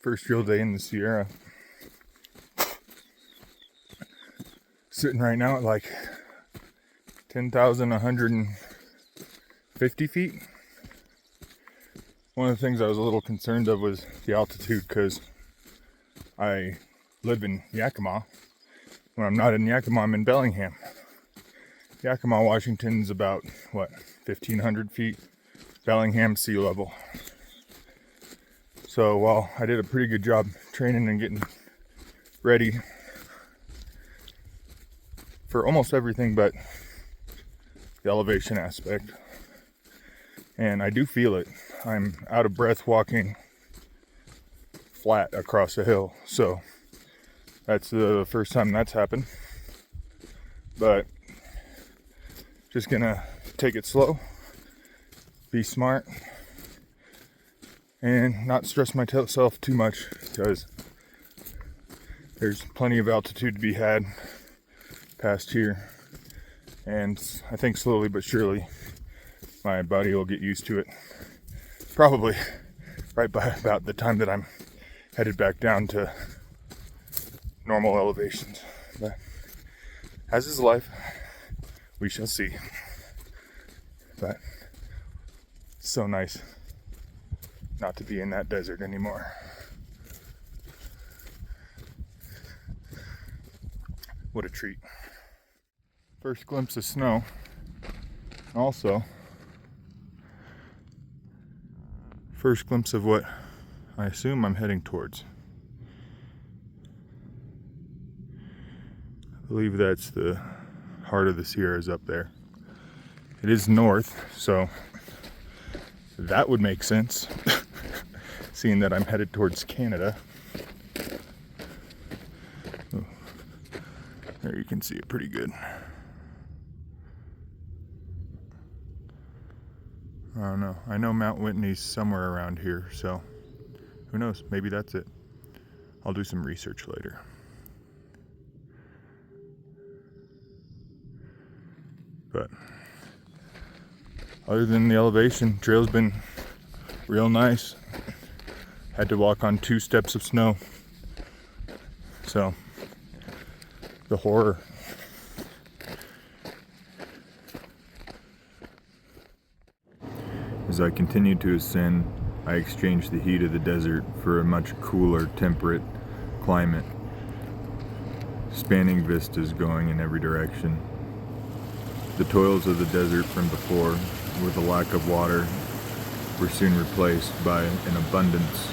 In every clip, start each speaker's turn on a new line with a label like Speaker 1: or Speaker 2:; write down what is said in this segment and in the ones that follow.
Speaker 1: First real day in the Sierra. Sitting right now at like 10,150 feet. One of the things I was a little concerned of was the altitude, because I live in Yakima. When I'm not in Yakima, I'm in Bellingham. Yakima, Washington's about, 1,500 feet. Bellingham, sea level. So while I did a pretty good job training and getting ready for almost everything but the elevation aspect, and I do feel it. I'm out of breath walking flat across a hill, so that's the first time that's happened. But just gonna take it slow, be smart, and not stress myself too much, because there's plenty of altitude to be had past here, and I think slowly but surely my body will get used to it. Probably right by about the time that I'm headed back down to normal elevations. But as is life, we shall see. But it's so nice not to be in that desert anymore. What a treat. First glimpse of snow. Also, first glimpse of what I assume I'm heading towards. I believe that's the heart of the Sierras up there. It is north, so that would make sense, seeing that I'm headed towards Canada. Oh, there you can see it pretty good. I don't know. I know Mount Whitney's somewhere around here, so who knows? Maybe that's it. I'll do some research later. But other than the elevation, trail's been real nice. Had to walk on 2 steps of snow. So, the horror. As I continued to ascend, I exchanged the heat of the desert for a much cooler, temperate climate, spanning vistas going in every direction. The toils of the desert from before, with the lack of water, were soon replaced by an abundance.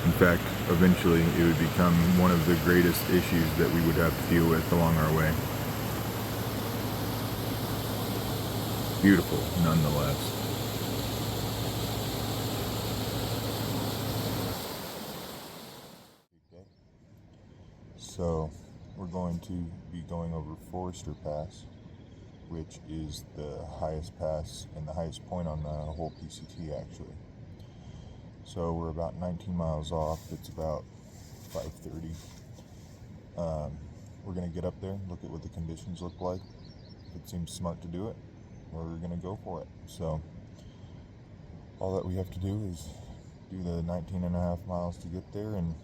Speaker 1: In fact, eventually it would become one of the greatest issues that we would have to deal with along our way. Beautiful, nonetheless. So, we're going to be going over Forester Pass, which is the highest pass and the highest point on the whole PCT, actually. So we're about 19 miles off. It's about 5:30. We're going to get up there, look at what the conditions look like. If it seems smart to do it, we're going to go for it. So all that we have to do is do the 19 and a half miles to get there and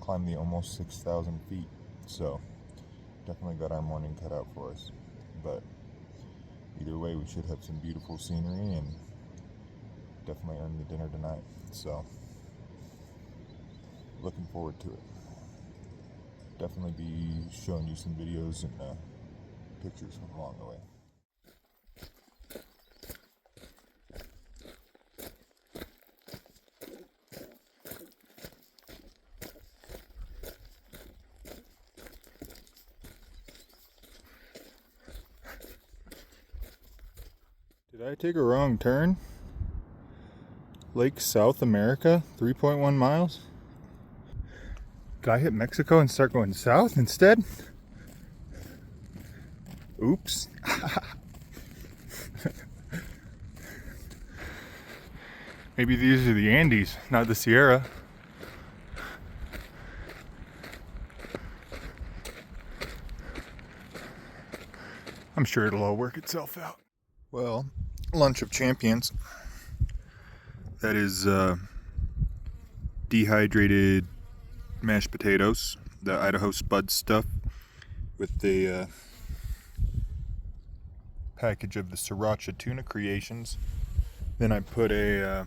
Speaker 1: climb the almost 6,000 feet. So definitely got our morning cut out for us. But either way, we should have some beautiful scenery and definitely earn the dinner tonight. So looking forward to it. Definitely be showing you some videos and pictures from along the way. Did I take a wrong turn? Lake South America, 3.1 miles. Did I hit Mexico and start going south instead? Oops. Maybe these are the Andes, not the Sierra. I'm sure it'll all work itself out. Well, lunch of champions. That is dehydrated mashed potatoes, the Idaho Spud stuff, with the package of the Sriracha tuna creations. Then I put a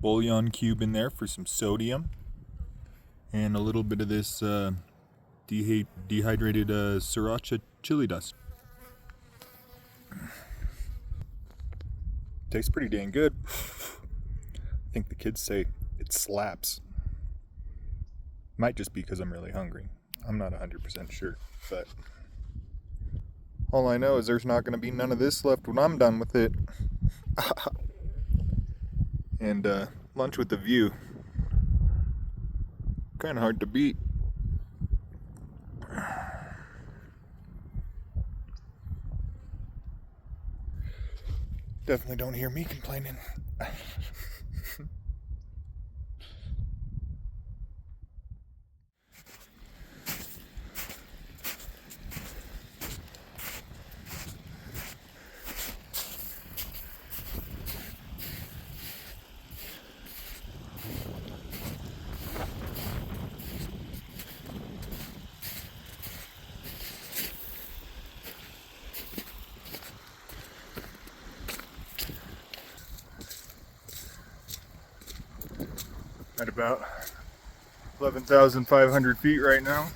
Speaker 1: bouillon cube in there for some sodium, and a little bit of this dehydrated Sriracha chili dust. Tastes pretty dang good. I think the kids say it slaps. Might just be because I'm really hungry. I'm not 100% sure, but all I know is there's not going to be none of this left when I'm done with it. And lunch with the view. Kind of hard to beat. Definitely don't hear me complaining. At about 11,500 feet right now.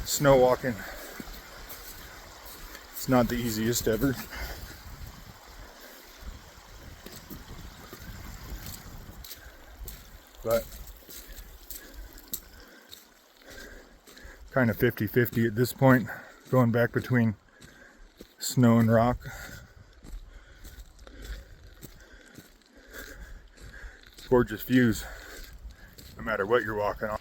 Speaker 1: Snow walking. It's not the easiest ever. But kind of 50-50 at this point, going back between snow and rock. Gorgeous views, no matter what you're walking on.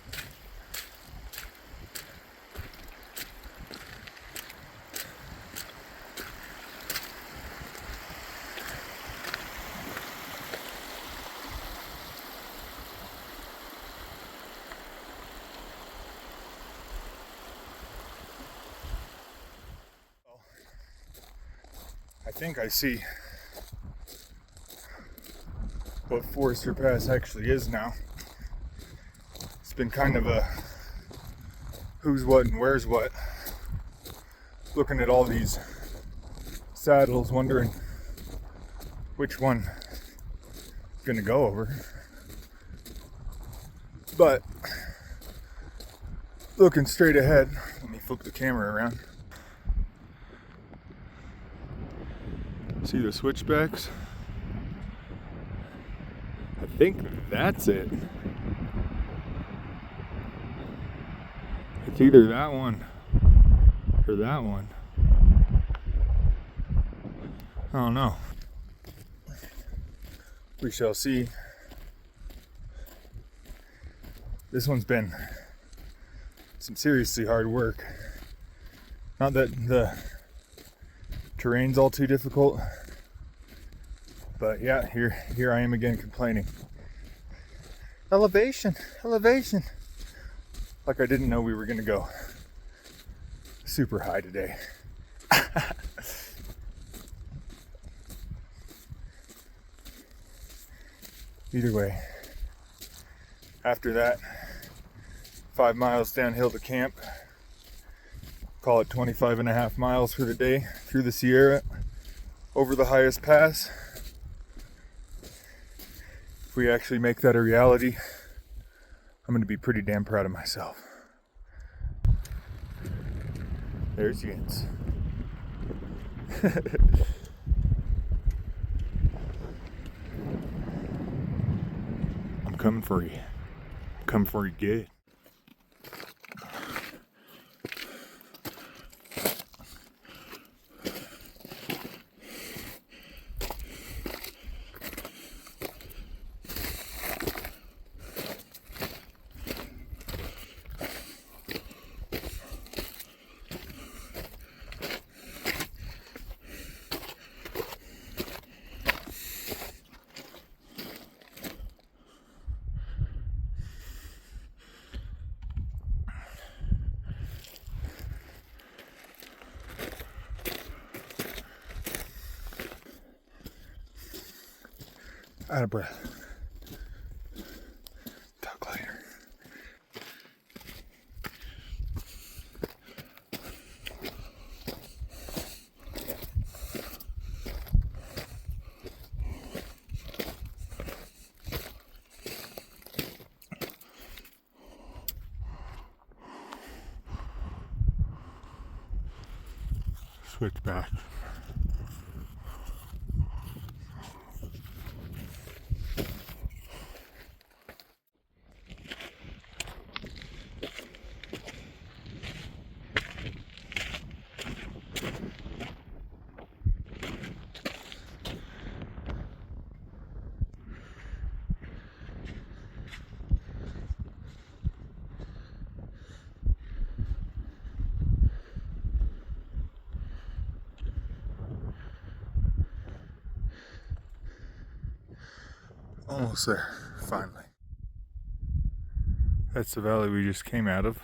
Speaker 1: I think I see what Forester Pass actually is now. It's been kind of a who's what and where's what. Looking at all these saddles, wondering which one is gonna go over. But looking straight ahead, let me flip the camera around. See the switchbacks? I think that's it. It's either that one or that one. I don't know. We shall see. This one's been some seriously hard work. Not that the terrain's all too difficult, but yeah, here I am again complaining. Elevation, elevation. Like I didn't know we were gonna go super high today. Either way, after that, 5 miles downhill to camp. Call it 25.5 miles for the day through the Sierra, over the highest pass. If we actually make that a reality, I'm going to be pretty damn proud of myself. There's Jens. I'm coming for you. I'm coming for you good. Out of breath. Talk later. Switch back. Almost there, finally. That's the valley we just came out of.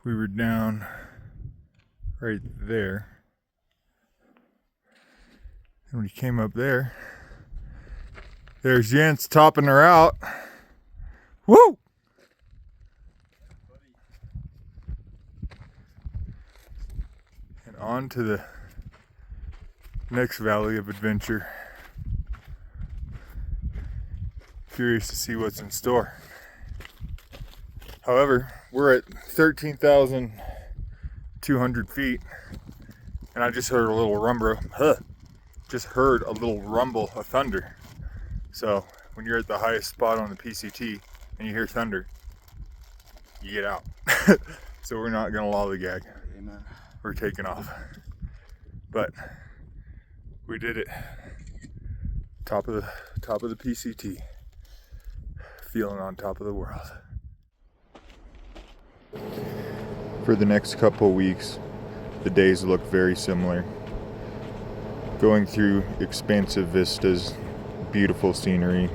Speaker 1: We were down right there. And when we came up there, there's Jens topping her out. Woo! And on to the next valley of adventure. Curious to see what's in store. However, we're at 13,200 feet, and I just heard a little rumble. Just heard a little rumble of thunder. So when you're at the highest spot on the PCT and you hear thunder, you get out. So we're not gonna lollygag. Amen. We're taking off. But we did it. Top of the PCT. Feeling on top of the world. For the next couple weeks, the days look very similar. Going through expansive vistas, beautiful scenery,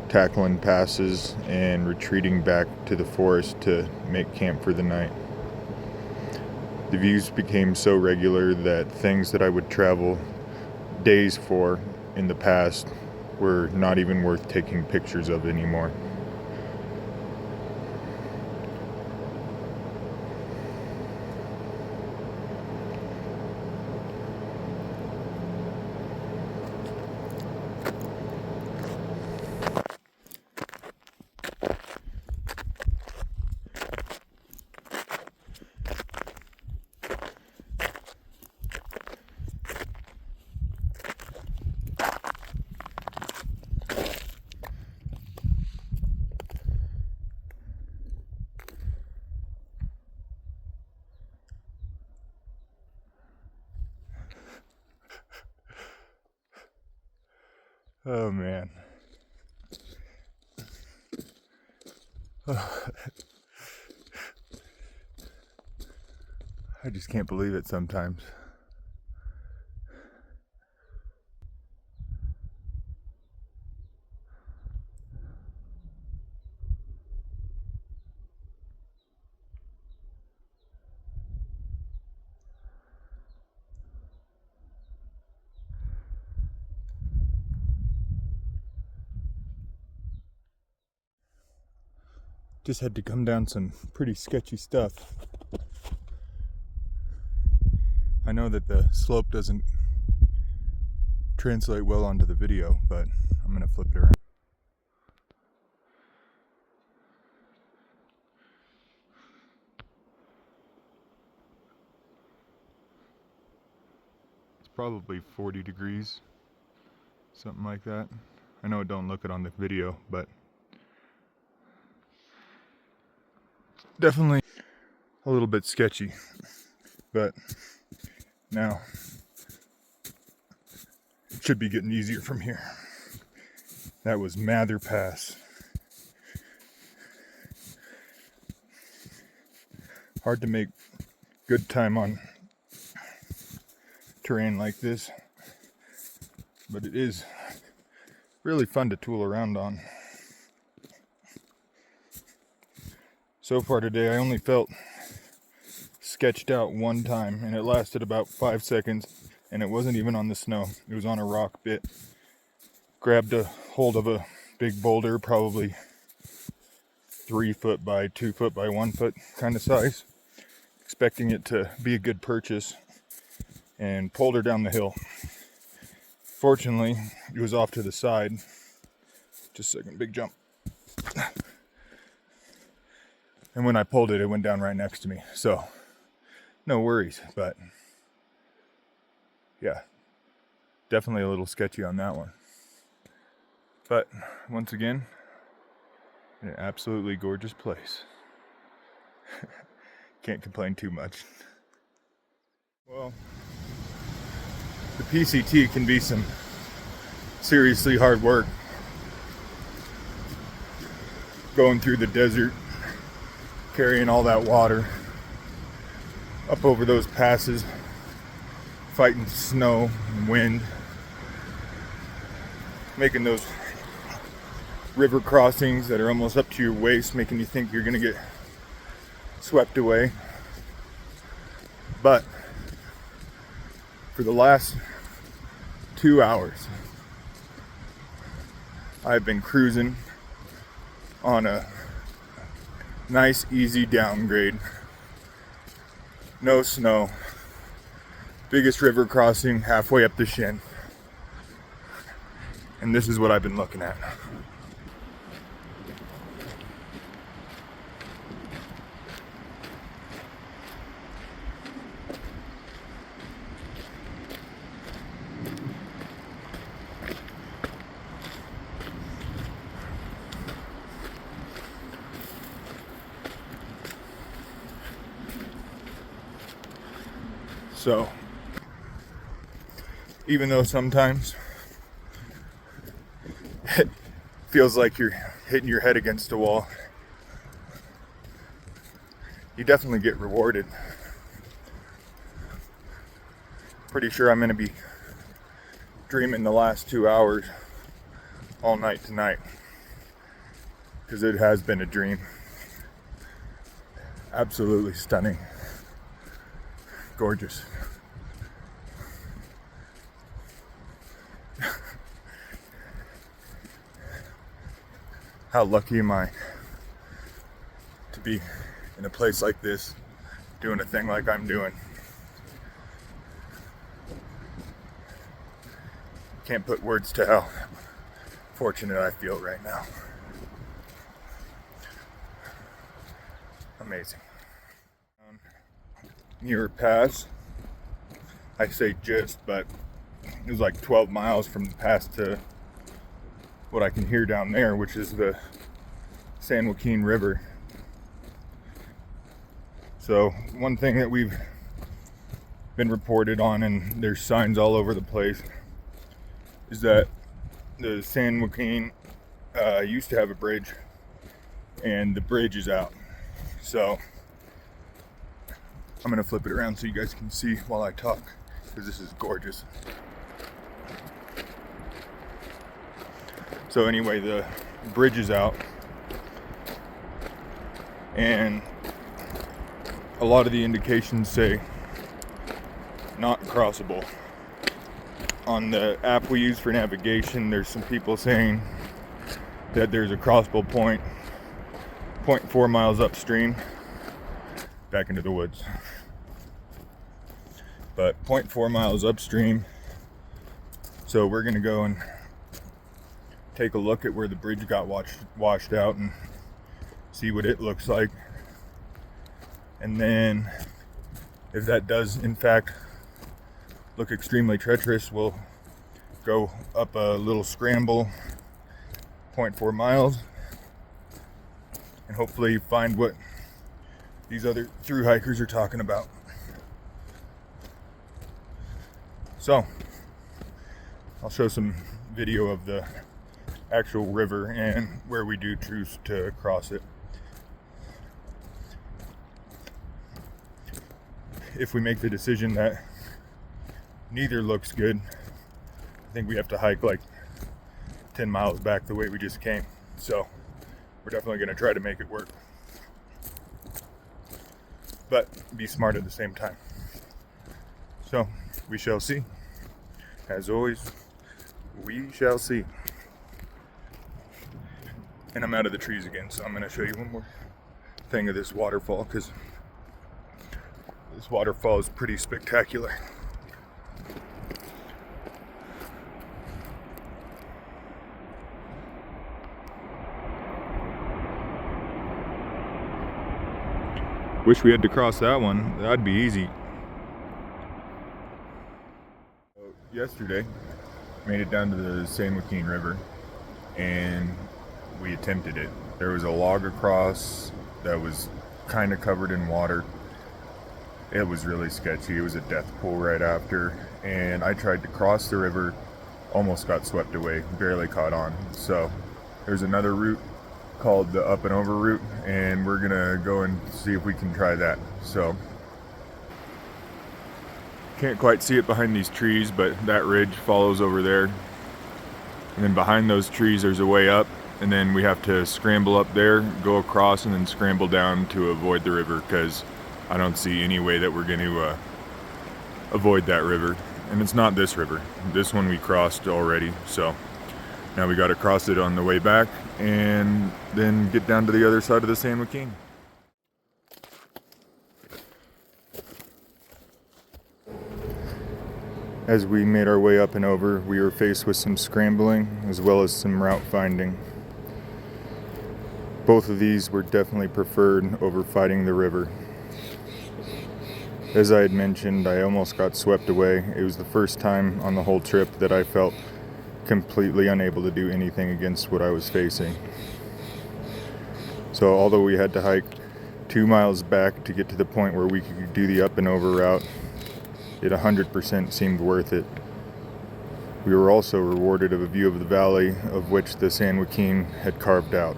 Speaker 1: tackling passes, and retreating back to the forest to make camp for the night. The views became so regular that things that I would travel days for in the past were not even worth taking pictures of anymore. Oh man. I just can't believe it sometimes. Just had to come down some pretty sketchy stuff. I know that the slope doesn't translate well onto the video, but I'm gonna flip it around. It's probably 40 degrees, something like that. I know it don't look it on the video, but definitely a little bit sketchy. But now it should be getting easier from here. That was Mather Pass. Hard to make good time on terrain like this, but it is really fun to tool around on. So far today, I only felt sketched out one time, and it lasted about 5 seconds, and it wasn't even on the snow. It was on a rock bit. Grabbed a hold of a big boulder, probably 3 foot by 2 foot by 1 foot kind of size, expecting it to be a good purchase, and pulled her down the hill. Fortunately, it was off to the side. Just a second, big jump. And when I pulled it, it went down right next to me. So, no worries, but yeah, definitely a little sketchy on that one. But once again, an absolutely gorgeous place. Can't complain too much. Well, the PCT can be some seriously hard work. Going through the desert, carrying all that water up over those passes, fighting snow and wind, making those river crossings that are almost up to your waist, making you think you're gonna get swept away. But for the last 2 hours, I've been cruising on a nice, easy downgrade. No snow. Biggest river crossing halfway up the shin. And this is what I've been looking at. So, even though sometimes it feels like you're hitting your head against a wall, you definitely get rewarded. Pretty sure I'm going to be dreaming the last 2 hours all night tonight, because it has been a dream. Absolutely stunning. Gorgeous. How lucky am I to be in a place like this, doing a thing like I'm doing. Can't put words to how fortunate I feel right now. Amazing. Near pass, I say just, but it was like 12 miles from the pass to what I can hear down there, which is the San Joaquin River. So one thing that we've been reported on, and there's signs all over the place, is that the San Joaquin used to have a bridge, and the bridge is out. So I'm gonna flip it around so you guys can see while I talk, because this is gorgeous. So anyway, the bridge is out, and a lot of the indications say not crossable. On the app we use for navigation, there's some people saying that there's a crossable point 0.4 miles upstream back into the woods. But 0.4 miles upstream, so we're gonna go and take a look at where the bridge got washed out and see what it looks like. And then if that does in fact look extremely treacherous, we'll go up a little scramble 0.4 miles and hopefully find what these other thru hikers are talking about. So I'll show some video of the actual river and where we do choose to cross it. If we make the decision that neither looks good, I think we have to hike like 10 miles back the way we just came. So we're definitely going to try to make it work, but be smart at the same time. So we shall see. As always, we shall see. And I'm out of the trees again, so I'm going to show you one more thing of this waterfall, because this waterfall is pretty spectacular. Wish we had to cross that one. That'd be easy. Yesterday, made it down to the San Joaquin River, and we attempted it. There was a log across that was kind of covered in water. It was really sketchy. It was a death pool right after, and I tried to cross the river, almost got swept away, barely caught on. So there's another route called the up and over route, and we're gonna go and see if we can try that. So can't quite see it behind these trees, but that ridge follows over there, and then behind those trees there's a way up, and then we have to scramble up there, go across, and then scramble down to avoid the river, because I don't see any way that we're going to avoid that river. And it's not this river. This one we crossed already, so now we got to cross it on the way back and then get down to the other side of the San Joaquin. As we made our way up and over, we were faced with some scrambling as well as some route finding. Both of these were definitely preferred over fighting the river. As I had mentioned, I almost got swept away. It was the first time on the whole trip that I felt completely unable to do anything against what I was facing. So although we had to hike 2 miles back to get to the point where we could do the up and over route, it 100% seemed worth it. We were also rewarded of a view of the valley of which the San Joaquin had carved out.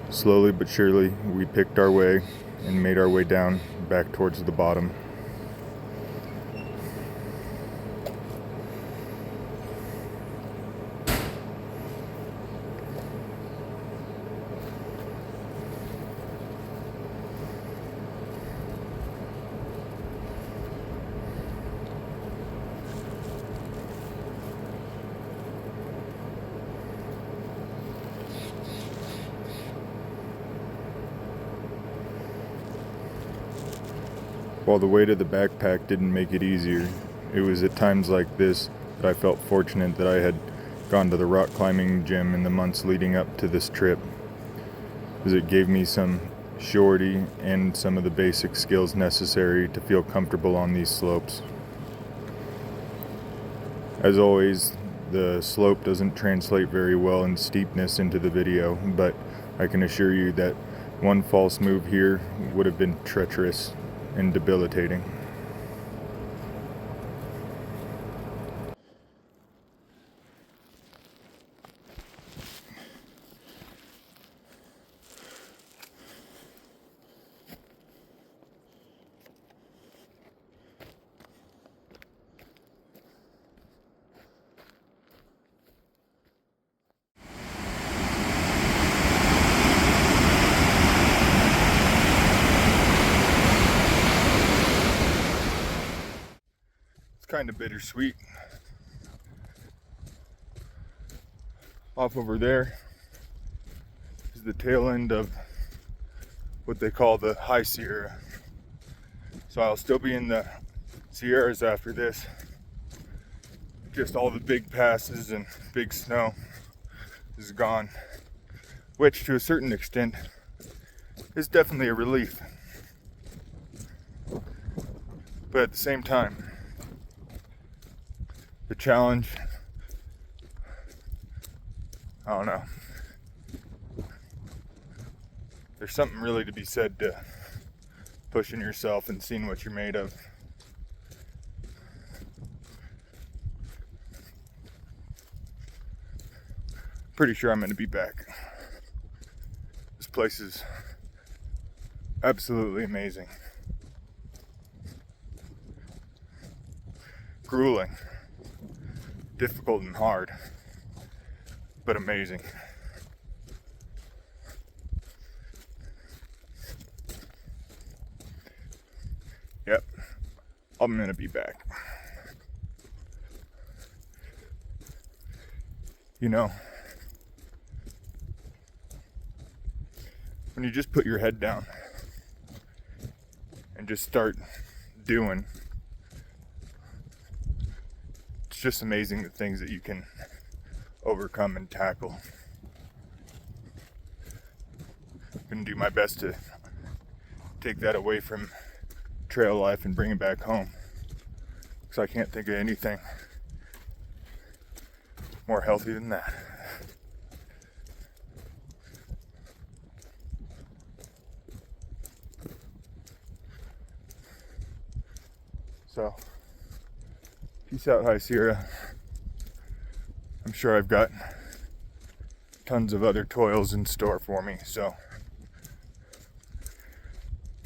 Speaker 1: Slowly but surely, we picked our way and made our way down back towards the bottom. While the weight of the backpack didn't make it easier, it was at times like this that I felt fortunate that I had gone to the rock climbing gym in the months leading up to this trip, as it gave me some surety and some of the basic skills necessary to feel comfortable on these slopes. As always, the slope doesn't translate very well in steepness into the video, but I can assure you that one false move here would have been treacherous and debilitating. Kind of bittersweet. Off over there is the tail end of what they call the High Sierra. So I'll still be in the Sierras after this. Just all the big passes and big snow is gone, which to a certain extent is definitely a relief. But at the same time, the challenge, I don't know. There's something really to be said to pushing yourself and seeing what you're made of. Pretty sure I'm going to be back. This place is absolutely amazing. Grueling. Difficult and hard, but amazing. Yep, I'm gonna be back. You know, when you just put your head down and just start doing, it's just amazing the things that you can overcome and tackle. I'm gonna do my best to take that away from trail life and bring it back home, because I can't think of anything more healthy than that. So, peace out, High Sierra. I'm sure I've got tons of other toils in store for me, so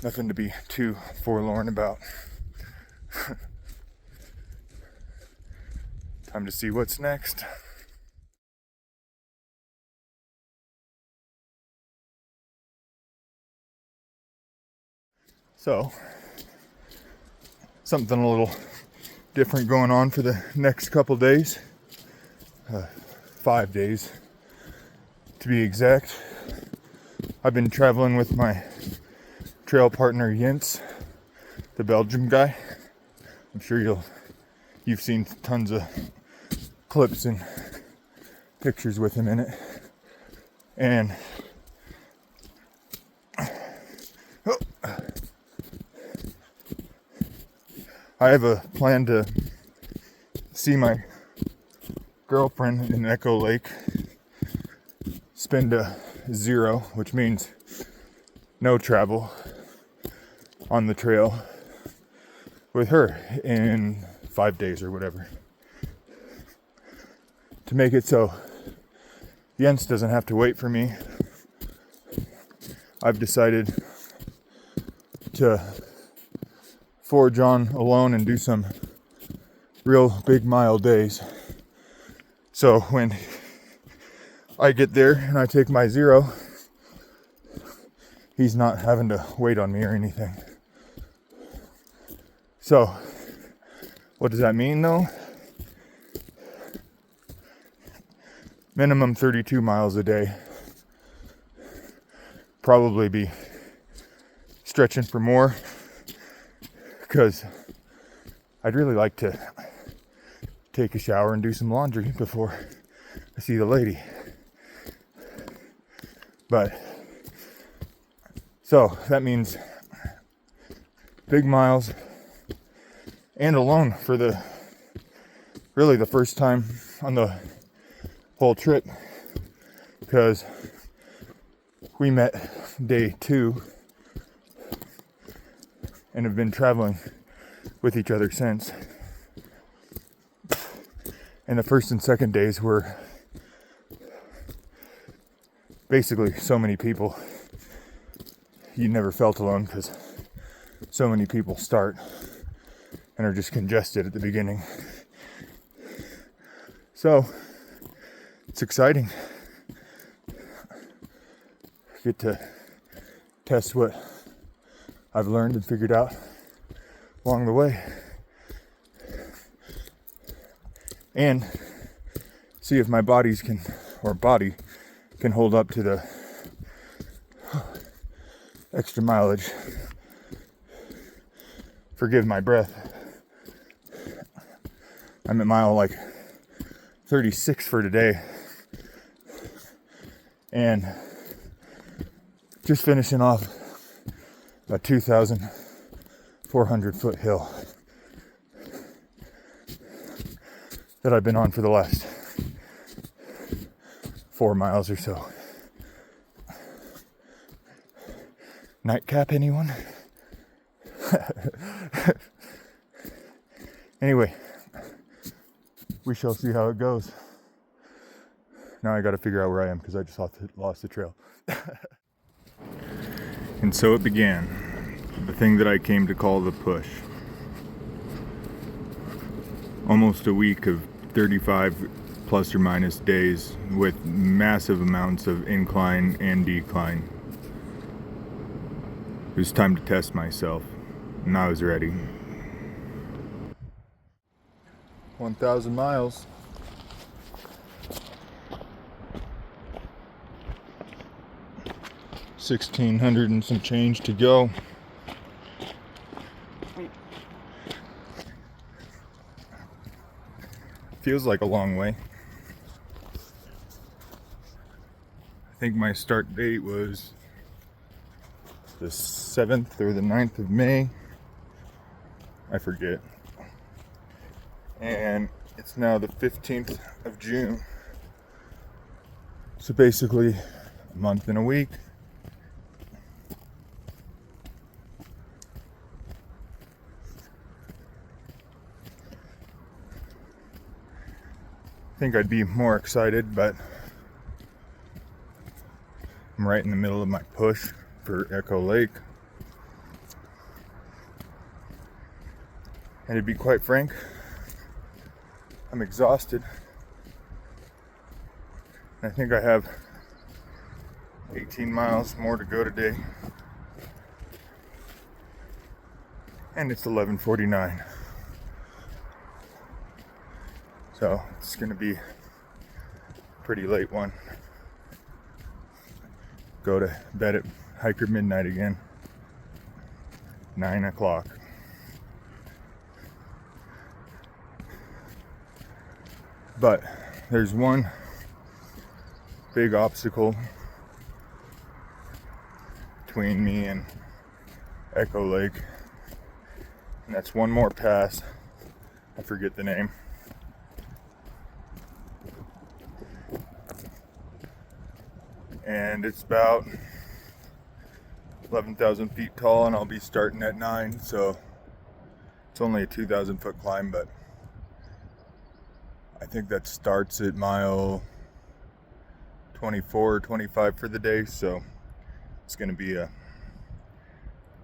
Speaker 1: nothing to be too forlorn about. Time to see what's next. So, something a little different going on for the next couple days. 5 days to be exact. I've been traveling with my trail partner Jens, the Belgium guy. I'm sure you've seen tons of clips and pictures with him in it. And I have a plan to see my girlfriend in Echo Lake, spend a 0, which means no travel on the trail, with her in 5 days or whatever, to make it so Jens doesn't have to wait for me. I've decided to forge on alone and do some real big mile days. So when I get there and I take my 0, he's not having to wait on me or anything. So, what does that mean though? Minimum 32 miles a day. Probably be stretching for more, because I'd really like to take a shower and do some laundry before I see the lady. But, so that means big miles and alone for the first time on the whole trip, because we met day 2 and have been traveling with each other since. And the first and second days were basically so many people. You never felt alone, because so many people start and are just congested at the beginning. So it's exciting. Get to test what I've learned and figured out along the way, and see if my body can hold up to the extra mileage. Forgive my breath. I'm at mile like 36 for today, and just finishing off a 2,400 foot hill that I've been on for the last 4 miles or so. Nightcap, anyone? Anyway, we shall see how it goes. Now I gotta figure out where I am, because I just lost the trail. And so it began, the thing that I came to call the push. Almost a week of 35 plus or minus days with massive amounts of incline and decline. It was time to test myself, and I was ready. 1,000 miles. $1,600 and some change to go. Feels like a long way. I think my start date was the 7th or the 9th of May. I forget. And it's now the 15th of June. So basically a month and a week. I think I'd be more excited, but I'm right in the middle of my push for Echo Lake. And to be quite frank, I'm exhausted. I think I have 18 miles more to go today. And it's 11:49. So it's gonna be a pretty late one. Go to bed at hiker midnight again. 9 o'clock. But there's one big obstacle between me and Echo Lake, and that's one more pass. I forget the name. And it's about 11,000 feet tall, and I'll be starting at 9, so it's only a 2,000 foot climb, but I think that starts at mile 24 or 25 for the day, so it's going to be a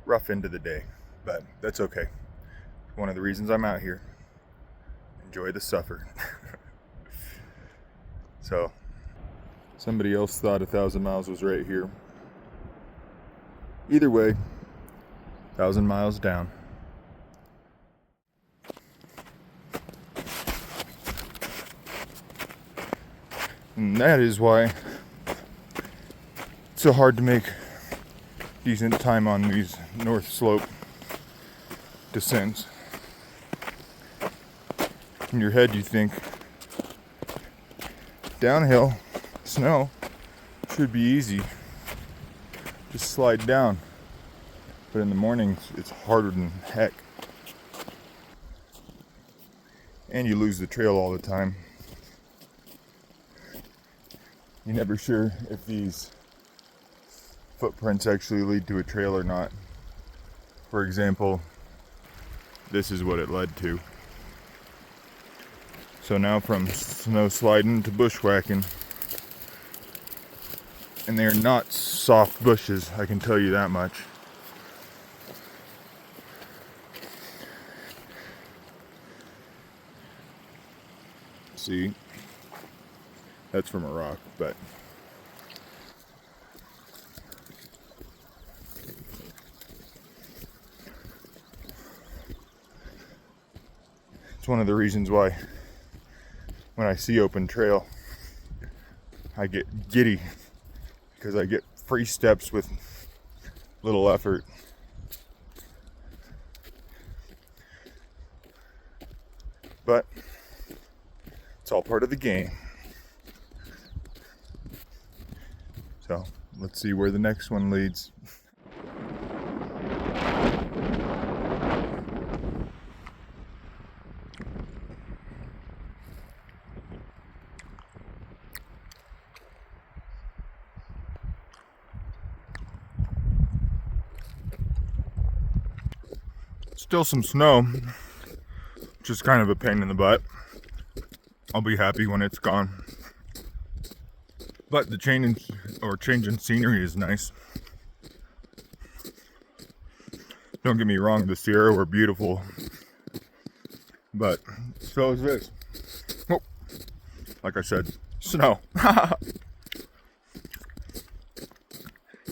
Speaker 1: rough end of the day, but that's okay. One of the reasons I'm out here. Enjoy the suffer. So somebody else thought 1,000 miles was right here. Either way, 1,000 miles down. And that is why it's so hard to make decent time on these north slope descents. In your head you think, downhill, snow, should be easy. Just slide down. But in the mornings, it's harder than heck. And you lose the trail all the time. You're never sure if these footprints actually lead to a trail or not. For example, this is what it led to. So now from snow sliding to bushwhacking. And they're not soft bushes, I can tell you that much. See, that's from a rock, but it's one of the reasons why when I see open trail, I get giddy, because I get free steps with little effort. But it's all part of the game. So let's see where the next one leads. Still some snow, which is kind of a pain in the butt. I'll be happy when it's gone. But the change in scenery is nice. Don't get me wrong, the Sierra were beautiful, but so is this. Oh, like I said, snow.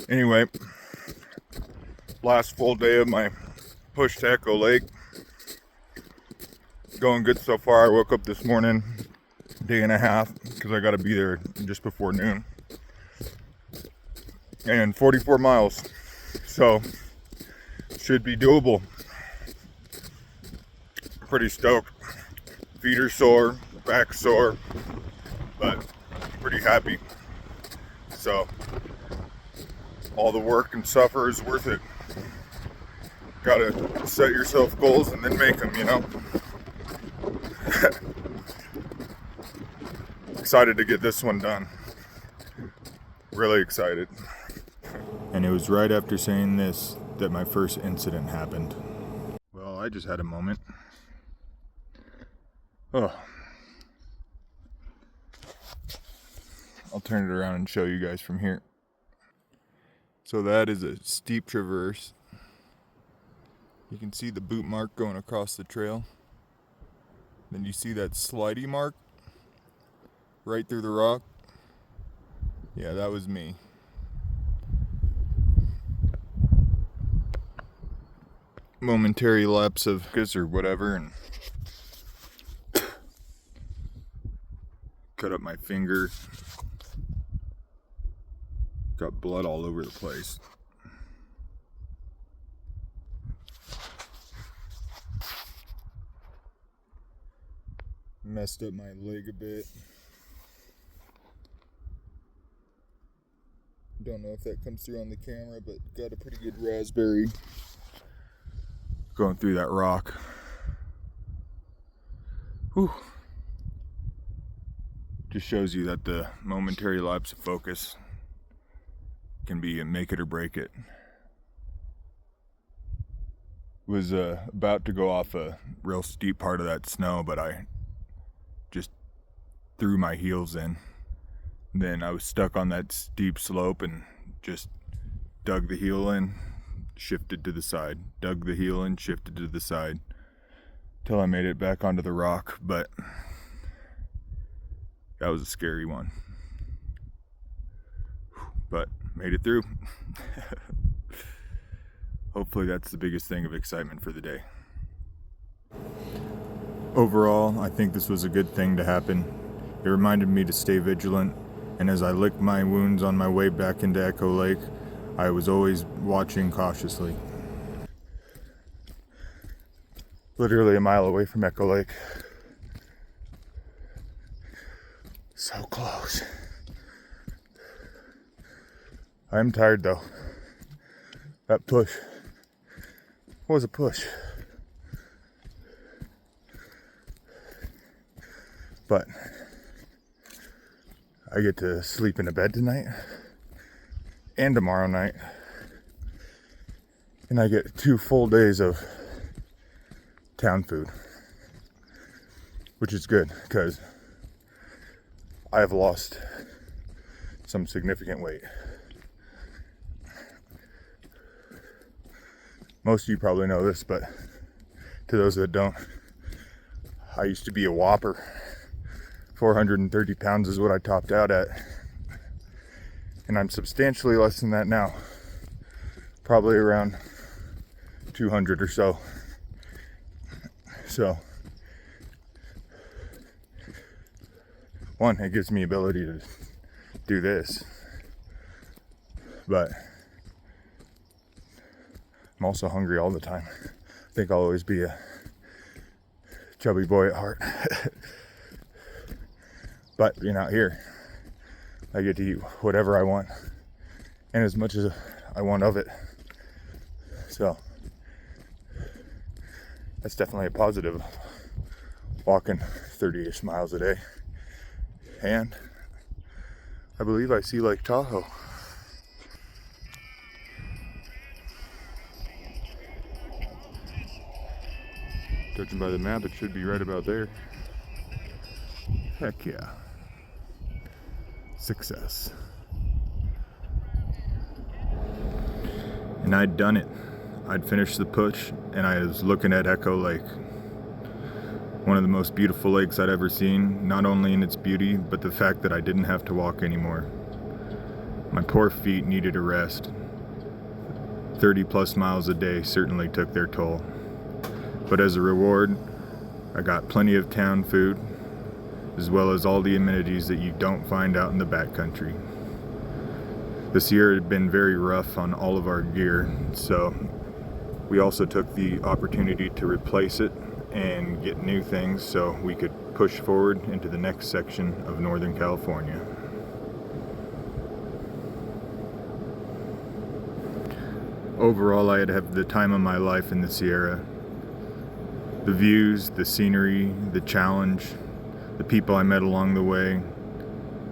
Speaker 1: Anyway, last full day of my push to Echo Lake. Going good so far. I woke up this morning, day and a half, because I got to be there just before noon. And 44 miles. So, should be doable. Pretty stoked. Feet are sore, back sore, but pretty happy. So, all the work and suffer is worth it. Gotta set yourself goals and then make them, you know? Excited to get this one done. Really excited. And it was right after saying this that my first incident happened. Well, I just had a moment. Oh. I'll turn it around and show you guys from here. So that is a steep traverse. You can see the boot mark going across the trail. Then you see that slidey mark right through the rock. Yeah, that was me. Momentary lapse of focus or whatever, and cut up my finger. Got blood all over the place. Messed up my leg a bit. Don't know if that comes through on the camera, but got a pretty good raspberry going through that rock. Whew. Just shows you that the momentary lapse of focus can be a make it or break it. Was about to go off a real steep part of that snow, but I just threw my heels in. Then I was stuck on that steep slope and just dug the heel in, shifted to the side, dug the heel in, shifted to the side, till I made it back onto the rock. But that was a scary one. But made it through. Hopefully that's the biggest thing of excitement for the day. Overall, I think this was a good thing to happen. It reminded me to stay vigilant, and as I licked my wounds on my way back into Echo Lake, I was always watching cautiously. Literally a mile away from Echo Lake. So close. I'm tired though. That push was a push. But I get to sleep in a bed tonight and tomorrow night. And I get 2 full days of town food, which is good because I have lost some significant weight. Most of you probably know this, but to those that don't, I used to be a whopper. 430 pounds is what I topped out at. And I'm substantially less than that now. Probably around 200 or so. So, one, it gives me ability to do this. But I'm also hungry all the time. I think I'll always be a chubby boy at heart. But being out here, I get to eat whatever I want and as much as I want of it. So that's definitely a positive, walking 30-ish miles a day. And I believe I see Lake Tahoe. Judging by the map, it should be right about there. Heck yeah. Success. And I'd done it. I'd finished the push and I was looking at Echo Lake. One of the most beautiful lakes I'd ever seen, not only in its beauty, but the fact that I didn't have to walk anymore. My poor feet needed a rest. 30 plus miles a day certainly took their toll. But as a reward, I got plenty of town food, as well as all the amenities that you don't find out in the backcountry. This year had been very rough on all of our gear, so we also took the opportunity to replace it and get new things so we could push forward into the next section of Northern California. Overall, I had had the time of my life in the Sierra. The views, the scenery, the challenge, the people I met along the way,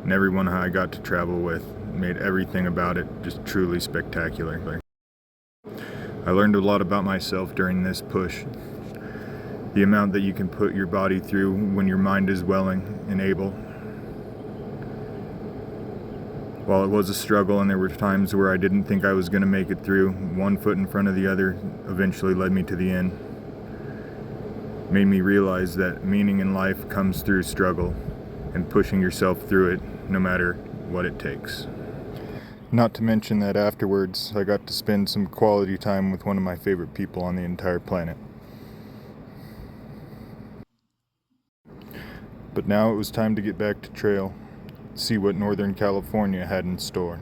Speaker 1: and everyone I got to travel with made everything about it just truly spectacular. I learned a lot about myself during this push. The amount that you can put your body through when your mind is willing and able. While it was a struggle and there were times where I didn't think I was going to make it through, one foot in front of the other eventually led me to the end. Made me realize that meaning in life comes through struggle and pushing yourself through it no matter what it takes. Not to mention that afterwards I got to spend some quality time with one of my favorite people on the entire planet. But now it was time to get back to trail, see what Northern California had in store.